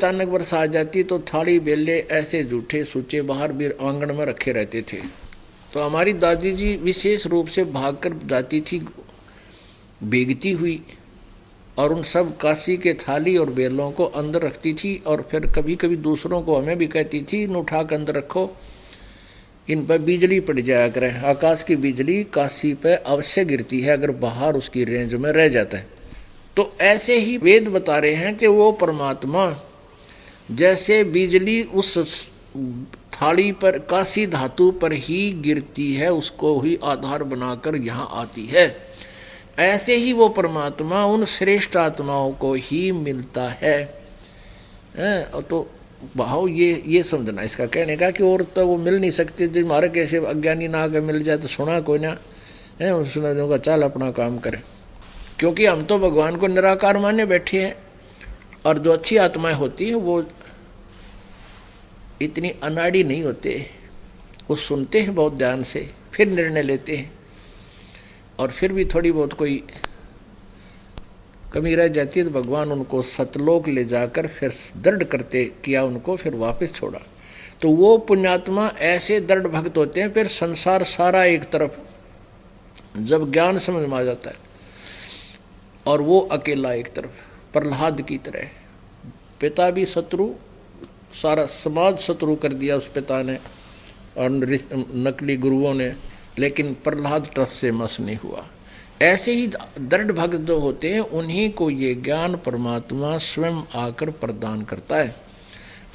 अचानक वर्षा आ जाती तो थाली बेले ऐसे जूठे सूचे बाहर भी आंगन में रखे रहते थे। तो हमारी दादी जी विशेष रूप से भागकर जाती थी भीगती हुई, और उन सब काशी के थाली और बेलों को अंदर रखती थी, और फिर कभी कभी दूसरों को हमें भी कहती थी इन उठा कर अंदर रखो, इन पर बिजली पड़ जाया करे। आकाश की बिजली काशी पे अवश्य गिरती है अगर बाहर उसकी रेंज में रह जाता है। तो ऐसे ही वेद बता रहे हैं कि वो परमात्मा जैसे बिजली उस थाली पर, काशी धातु पर ही गिरती है, उसको ही आधार बनाकर यहाँ आती है, ऐसे ही वो परमात्मा उन श्रेष्ठ आत्माओं को ही मिलता है। तो भाव ये समझना इसका कहने का कि और तो वो मिल नहीं सकते, जो हमारे कैसे अज्ञानी ना आगे मिल जाए तो सुना कोई ना है, सुना दूंगा चल अपना काम करें, क्योंकि हम तो भगवान को निराकार माने बैठे हैं। और जो अच्छी आत्माएं होती हैं वो इतनी अनाड़ी नहीं होते, वो सुनते हैं बहुत ध्यान से, फिर निर्णय लेते हैं, और फिर भी थोड़ी बहुत कोई कमी रह जाती है तो भगवान उनको सतलोक ले जाकर फिर दृढ़ करते किया उनको, फिर वापस छोड़ा। तो वो पुण्यात्मा ऐसे दृढ़ भक्त होते हैं, फिर संसार सारा एक तरफ जब ज्ञान समझ में आ जाता है, और वो अकेला एक तरफ प्रहलाद की तरह। पिता भी शत्रु, सारा समाज शत्रु कर दिया उस पिता ने और नकली गुरुओं ने, लेकिन प्रहलाद ट्रस्ट से मस नहीं हुआ। ऐसे ही दृढ़ भक्त जो होते हैं उन्हीं को ये ज्ञान परमात्मा स्वयं आकर प्रदान करता है,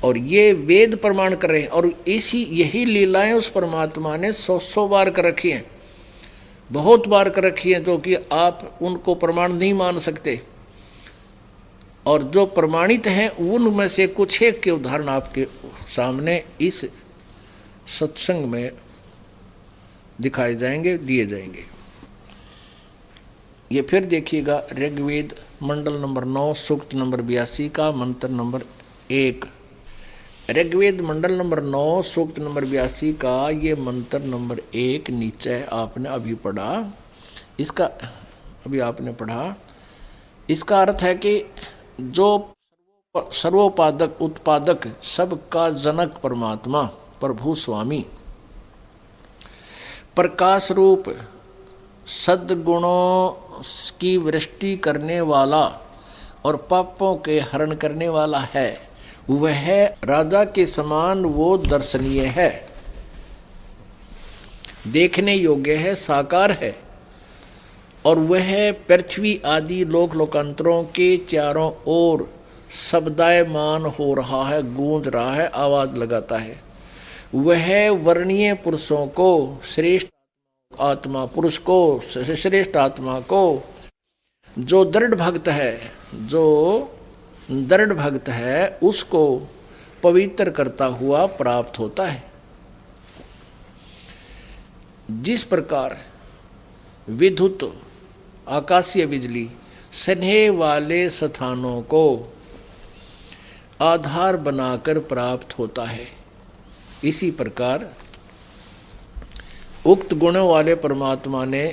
और ये वेद प्रमाण कर रहे हैं। और यही लीलाएं उस परमात्मा ने 100 बार कर रखी हैं, बहुत बार कर रखी हैं, जो कि आप उनको प्रमाण नहीं मान सकते। और जो प्रमाणित हैं उनमें से कुछ एक के उदाहरण आपके सामने इस सत्संग में दिखाए जाएंगे, दिए जाएंगे। ये फिर देखिएगा ऋग्वेद मंडल नंबर 9 सूक्त नंबर 82 का मंत्र नंबर 1। ऋग्वेद मंडल नंबर 9 सूक्त नंबर 82 का ये मंत्र नंबर 1 नीचे आपने अभी पढ़ा, इसका अभी आपने पढ़ा, इसका अर्थ है कि जो सर्वोपादक उत्पादक सबका जनक परमात्मा प्रभु स्वामी, प्रकाश रूप सद्गुणों की वृष्टि करने वाला और पापों के हरण करने वाला है, वह राजा के समान वो दर्शनीय है, देखने योग्य है, साकार है, और वह पृथ्वी आदि लोक लोकांतरों के चारों ओर शब्दायमान हो रहा है, गूंज रहा है, आवाज लगाता है। वह वर्णीय पुरुषों को, श्रेष्ठ आत्मा पुरुष को, श्रेष्ठ आत्मा को, जो दृढ़ भक्त है, जो दृढ़ भक्त है उसको पवित्र करता हुआ प्राप्त होता है। जिस प्रकार विद्युत आकाशीय बिजली स्नेह वाले स्थानों को आधार बनाकर प्राप्त होता है, इसी प्रकार उक्त गुणों वाले परमात्मा ने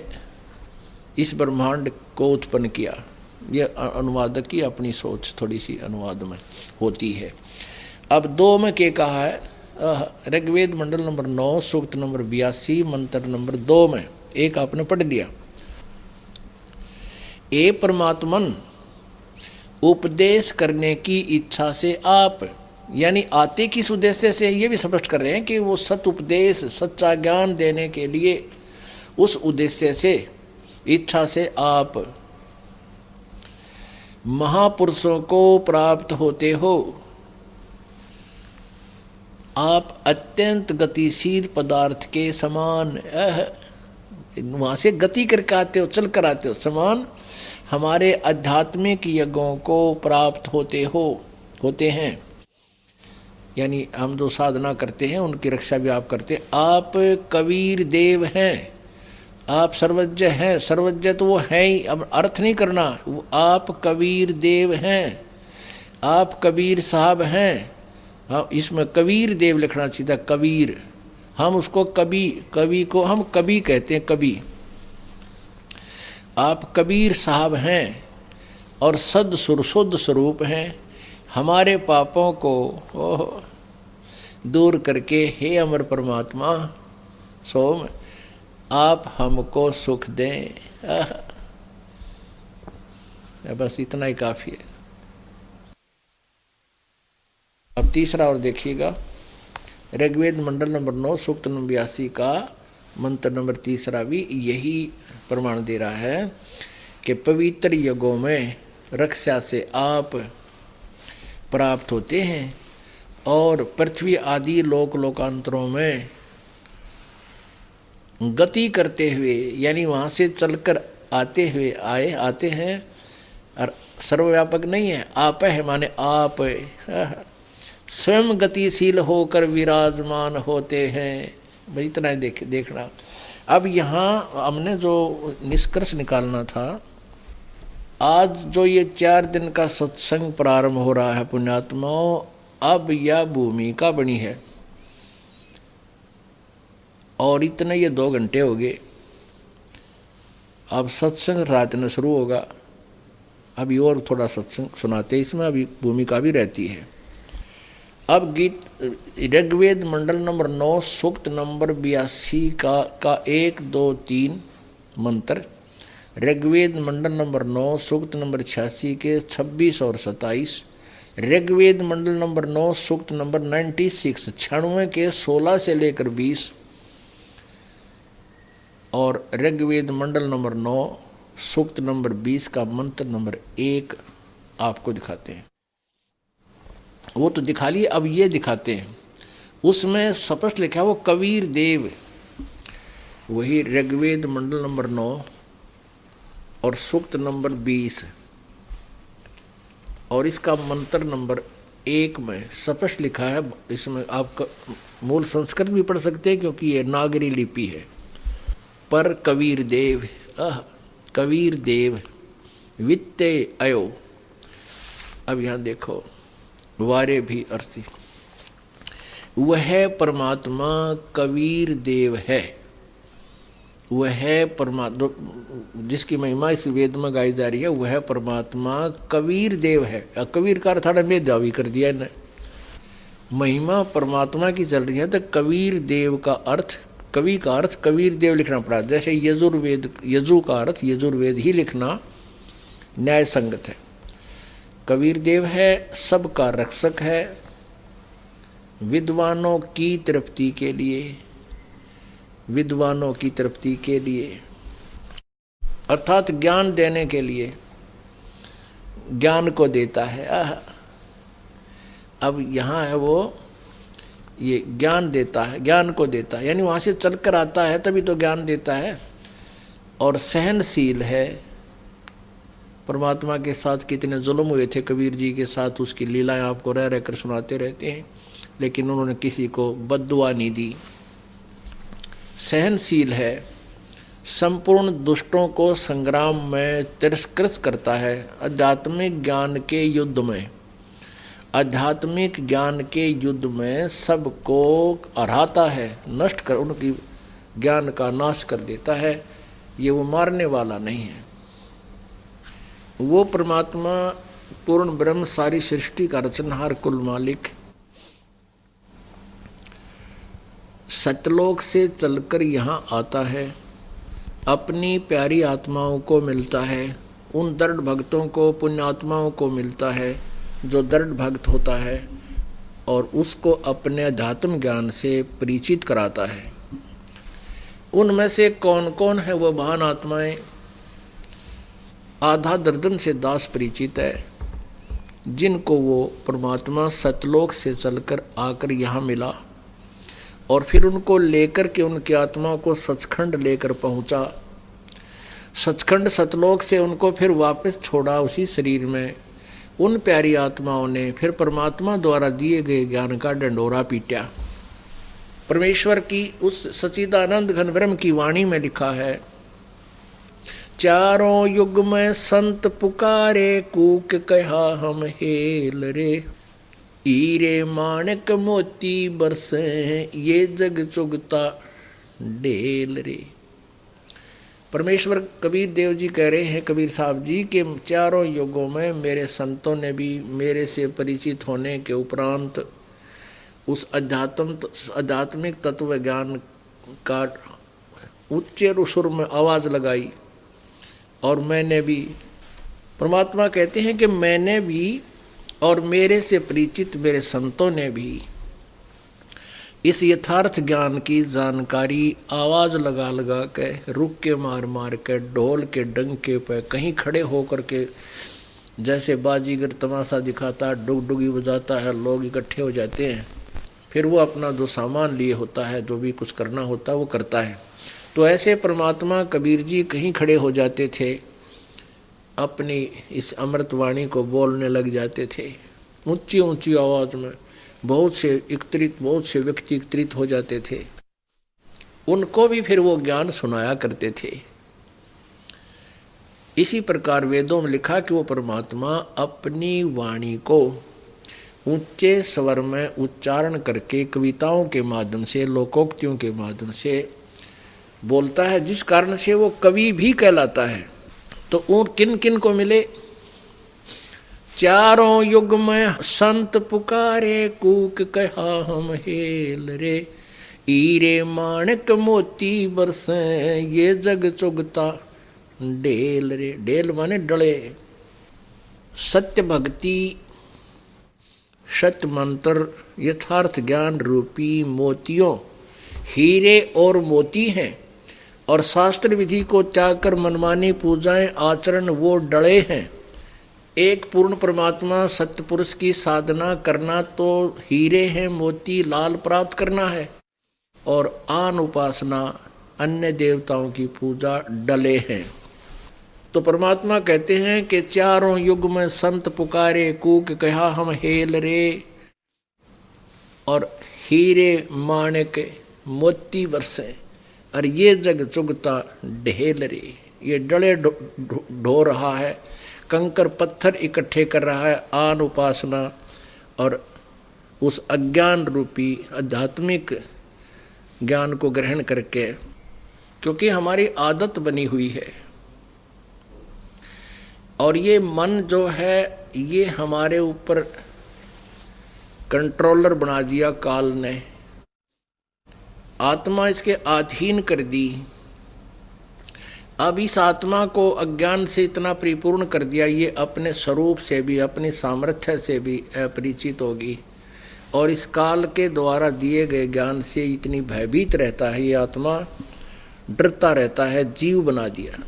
इस ब्रह्मांड को उत्पन्न किया। यह अनुवादक की अपनी सोच थोड़ी सी अनुवाद में होती है। अब 2 में क्या कहा है, ऋग्वेद मंडल नंबर 9 सूक्त नंबर 82 मंत्र नंबर 2 में एक आपने पढ़ लिया। ए परमात्मन उपदेश करने की इच्छा से आप, यानी आते किस उद्देश्य से, ये भी स्पष्ट कर रहे हैं कि वो सत उपदेश सच्चा ज्ञान देने के लिए उस उद्देश्य से, इच्छा से आप महापुरुषों को प्राप्त होते हो। आप अत्यंत गतिशील पदार्थ के समान, वहां से गति करके आते हो, चल कर आते हो, समान हमारे आध्यात्मिक यज्ञों को प्राप्त होते हैं। यानी हम जो साधना करते हैं उनकी रक्षा भी आप करते हैं। आप कबीर देव हैं, आप सर्वज्ञ हैं, सर्वज्ञ तो वो हैं ही, अब अर्थ नहीं करना, आप कबीर देव हैं, आप कबीर साहब हैं। हाँ, इसमें कबीर देव लिखना चाहिए था, कबीर, हम उसको कवि को हम कवि कहते हैं, कवि। आप कबीर साहब हैं और शुद्ध स्वरूप हैं, हमारे पापों को ओह दूर करके हे अमर परमात्मा सोम आप हमको सुख दें। बस इतना ही काफी है। अब तीसरा और देखिएगा, ऋग्वेद मंडल नंबर 9 सूक्त नंबर 82 का मंत्र नंबर तीसरा भी यही प्रमाण दे रहा है कि पवित्र यज्ञों में रक्षा से आप प्राप्त होते हैं और पृथ्वी आदि लोकांतरों में गति करते हुए, यानी वहाँ से चलकर आते हैं। और सर्वव्यापक नहीं है, आप है माने आप स्वयं गतिशील होकर विराजमान होते हैं। भाई इतना ही देखना। अब यहाँ हमने जो निष्कर्ष निकालना था, आज जो ये 4 दिन का सत्संग प्रारंभ हो रहा है पुण्यात्माओं, अब यह भूमिका बनी है और इतने ये 2 घंटे हो गए। अब सत्संग रात में शुरू होगा। अभी और थोड़ा सत्संग सुनाते, इसमें अभी भूमिका भी रहती है। अब गीत ऋग्वेद मंडल नंबर 9 सूक्त नंबर 82 का 1, 2, 3 मंत्र, ऋग्वेद मंडल नंबर 9 सूक्त नंबर 86 के 26 और 27, ऋग्वेद मंडल नंबर 9 सूक्त नंबर 96 96 के 16 से लेकर 20 और ऋग्वेद मंडल नंबर 9 सूक्त नंबर 20 का मंत्र नंबर 1 आपको दिखाते हैं। वो तो दिखा लिए, अब ये दिखाते हैं। उसमें स्पष्ट लिखा है वो कबीर देव, वही ऋग्वेद मंडल नंबर 9 और सूक्त नंबर 20 और इसका मंत्र नंबर 1 में स्पष्ट लिखा है। इसमें आप मूल संस्कृत भी पढ़ सकते हैं क्योंकि ये नागरी लिपि है। पर कबीर देव कबीर देव वित्ते अयो। अब यहाँ देखो, वारे भी अर्सी, वह परमात्मा कबीर देव है। वह परमात्मा जिसकी महिमा इस वेद में गाई जा रही है, वह परमात्मा कबीर देव है। कबीर का अर्थ में दावी कर दिया इन्हें, महिमा परमात्मा की चल रही है तो कबीर देव का अर्थ, कवि का अर्थ कबीर देव लिखना पड़ा। जैसे यजुर्वेद, यजु का अर्थ यजुर्वेद ही लिखना न्याय संगत है। कबीर देव है, सबका रक्षक है, विद्वानों की तृप्ति के लिए, विद्वानों की तृप्ति के लिए अर्थात ज्ञान देने के लिए, ज्ञान को देता है। अब यहाँ है वो, ये ज्ञान देता है, ज्ञान को देता है, यानी वहाँ से चलकर आता है तभी तो ज्ञान देता है। और सहनशील है। परमात्मा के साथ कितने जुल्म हुए थे कबीर जी के साथ, उसकी लीलाएं आपको रह रहकर सुनाते रहते हैं, लेकिन उन्होंने किसी को बद्दुआ नहीं दी। सहनशील है, संपूर्ण दुष्टों को संग्राम में तिरस्कृत करता है। आध्यात्मिक ज्ञान के युद्ध में, आध्यात्मिक ज्ञान के युद्ध में सबको हराता है, नष्ट कर, उनकी ज्ञान का नाश कर देता है। ये वो मारने वाला नहीं है। वो परमात्मा पूर्ण ब्रह्म, सारी सृष्टि का रचनहार, कुल मालिक, सतलोक से चलकर यहाँ आता है, अपनी प्यारी आत्माओं को मिलता है। उन दृढ़ भक्तों को, पुण्यात्माओं को मिलता है जो दृढ़ भक्त होता है और उसको अपने अध्यात्म ज्ञान से परिचित कराता है। उनमें से कौन कौन है वो महान आत्माएं? आधा दर्जन से दास परिचित है, जिनको वो परमात्मा सतलोक से चलकर आकर यहाँ मिला और फिर उनको लेकर के उनकी आत्मा को सचखंड लेकर पहुँचा। सचखंड सतलोक से उनको फिर वापस छोड़ा उसी शरीर में। उन प्यारी आत्माओं ने फिर परमात्मा द्वारा दिए गए ज्ञान का डंडोरा पीटा। परमेश्वर की उस सच्चिदानंद घन ब्रह्म की वाणी में लिखा है, चारों युग में संत पुकारे, कूक कहा हम हेल रे, हीरे माणक मोती बरसे, ये जग चुगता ढेल रे। परमेश्वर कबीर देव जी कह रहे हैं, कबीर साहब जी, कि चारों युगों में मेरे संतों ने भी मेरे से परिचित होने के उपरांत उस आध्यात्मिक तत्व ज्ञान का उच्च सुर में आवाज़ लगाई। और मैंने भी, परमात्मा कहते हैं कि मैंने भी और मेरे से परिचित मेरे संतों ने भी इस यथार्थ ज्ञान की जानकारी आवाज़ लगा लगा के, रुक के, मार मार के, ढोल के डंके पे, कहीं खड़े होकर के, जैसे बाजीगर तमाशा दिखाता है, डुगडुगी बजाता है, लोग इकट्ठे हो जाते हैं, फिर वो अपना जो सामान लिए होता है, जो भी कुछ करना होता है वो करता है। तो ऐसे परमात्मा कबीर जी कहीं खड़े हो जाते थे, अपनी इस अमृतवाणी को बोलने लग जाते थे ऊंची ऊंची आवाज़ में। बहुत से व्यक्ति एकत्रित हो जाते थे, उनको भी फिर वो ज्ञान सुनाया करते थे। इसी प्रकार वेदों में लिखा कि वो परमात्मा अपनी वाणी को ऊंचे स्वर में उच्चारण करके कविताओं के माध्यम से, लोकोक्तियों के माध्यम से बोलता है, जिस कारण से वो कवि भी कहलाता है। तो उन किन किन को मिले? चारों युग में संत पुकारे, कूक कहा हम हेल रे, हीरे माणक मोती बरसे, ये जग चुगता डेल रे। डेल माने डले। सत्य भक्ति, सत्य मंत्र, यथार्थ ज्ञान रूपी मोतियों, हीरे और मोती हैं, और शास्त्र विधि को त्याग कर मनमानी पूजाएं आचरण वो डले हैं। एक पूर्ण परमात्मा सत्य पुरुष की साधना करना तो हीरे हैं, मोती लाल प्राप्त करना है, और आन उपासना अन्य देवताओं की पूजा डले हैं। तो परमात्मा कहते हैं कि चारों युग में संत पुकारे, कूक कहा हम हेल रे, और हीरे माणक मोती बरसे, और ये जग चुगता ढेल रे। ये डले ढो रहा है, कंकर पत्थर इकट्ठे कर रहा है, आन उपासना और उस अज्ञान रूपी आध्यात्मिक ज्ञान को ग्रहण करके, क्योंकि हमारी आदत बनी हुई है। और ये मन जो है, ये हमारे ऊपर कंट्रोलर बना दिया काल ने, आत्मा इसके अधीन कर दी। अब इस आत्मा को अज्ञान से इतना परिपूर्ण कर दिया, ये अपने स्वरूप से भी, अपनी सामर्थ्य से भी अपरिचित होगी, और इस काल के द्वारा दिए गए ज्ञान से इतनी भयभीत रहता है, ये आत्मा डरता रहता है, जीव बना दिया।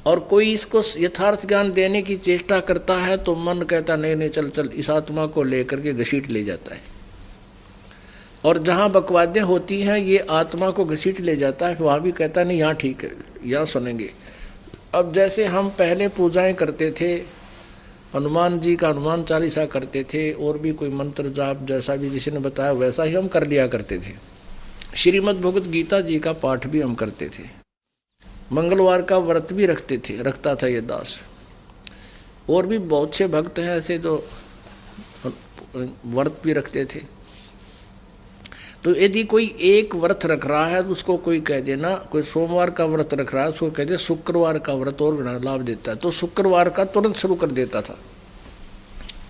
और कोई इसको यथार्थ ज्ञान देने की चेष्टा करता है तो मन कहता नहीं नहीं, चल चल, इस आत्मा को लेकर के घसीट ले जाता है। और जहाँ बकवादें होती हैं, ये आत्मा को घसीट ले जाता है, वहाँ भी कहता नहीं यहाँ ठीक है, यहाँ सुनेंगे। अब जैसे हम पहले पूजाएं करते थे, हनुमान जी का हनुमान चालीसा करते थे, और भी कोई मंत्र जाप जैसा भी जिसने बताया वैसा ही हम कर लिया करते थे। श्रीमद् भगवत गीता जी का पाठ भी हम करते थे, मंगलवार का व्रत भी रखता था ये दास। और भी बहुत से भक्त हैं ऐसे जो व्रत भी रखते थे। तो यदि कोई एक व्रत रख रहा है तो उसको कोई कह देना, कोई सोमवार का व्रत रख रहा है उसको कह दे शुक्रवार का व्रत और लाभ देता है, तो शुक्रवार का तुरंत शुरू कर देता था।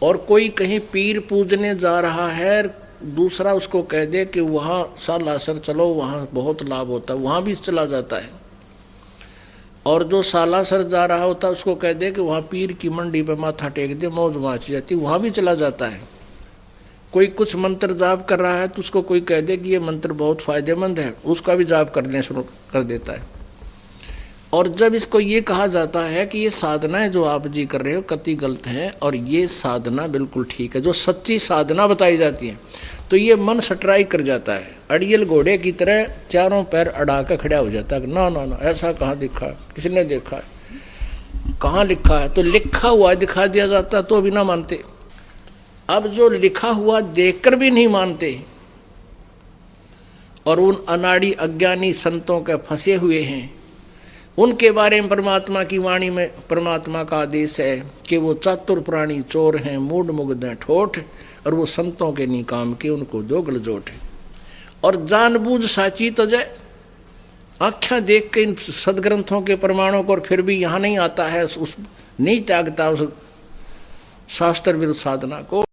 और कोई कहीं पीर पूजने जा रहा है, दूसरा उसको कह दे कि वहाँ सालासर चलो, वहाँ बहुत लाभ होता है, वहाँ भी चला जाता है। और जो सालासर जा रहा होता है उसको कह दे कि वहाँ पीर की मंडी पे माथा टेक दे, मौज माच जाती, वहाँ भी चला जाता है। कोई कुछ मंत्र जाप कर रहा है तो उसको कोई कह दे कि ये मंत्र बहुत फायदेमंद है, उसका भी जाप करने शुरू कर देता है। और जब इसको ये कहा जाता है कि ये साधनाएं जो आप जी कर रहे हो कति गलत हैं और ये साधना बिल्कुल ठीक है, जो सच्ची साधना बताई जाती है, तो ये मन सटराई कर जाता है, अड़ियल घोड़े की तरह चारों पैर अड़ा कर खड़ा हो जाता है। ना ना ना, ऐसा कहाँ दिखा, किसने देखा है, कहाँ लिखा है? तो लिखा हुआ दिखा दिया जाता तो भी ना मानते। अब जो लिखा हुआ देखकर भी नहीं मानते और उन अनाड़ी अज्ञानी संतों के फंसे हुए हैं, उनके बारे में परमात्मा की वाणी में परमात्मा का आदेश है कि वो चातुर प्राणी चोर हैं, मूढ़ मुग्ध हैं ठोठ, और वो संतों के नहीं काम के, उनको दो गलजोट है। और जानबूझ साची तो जाए, आख्या देख के इन सदग्रंथों के प्रमाणों को, और फिर भी यहाँ नहीं आता है, उस नहीं त्यागता उस शास्त्र विरुद्ध साधना को।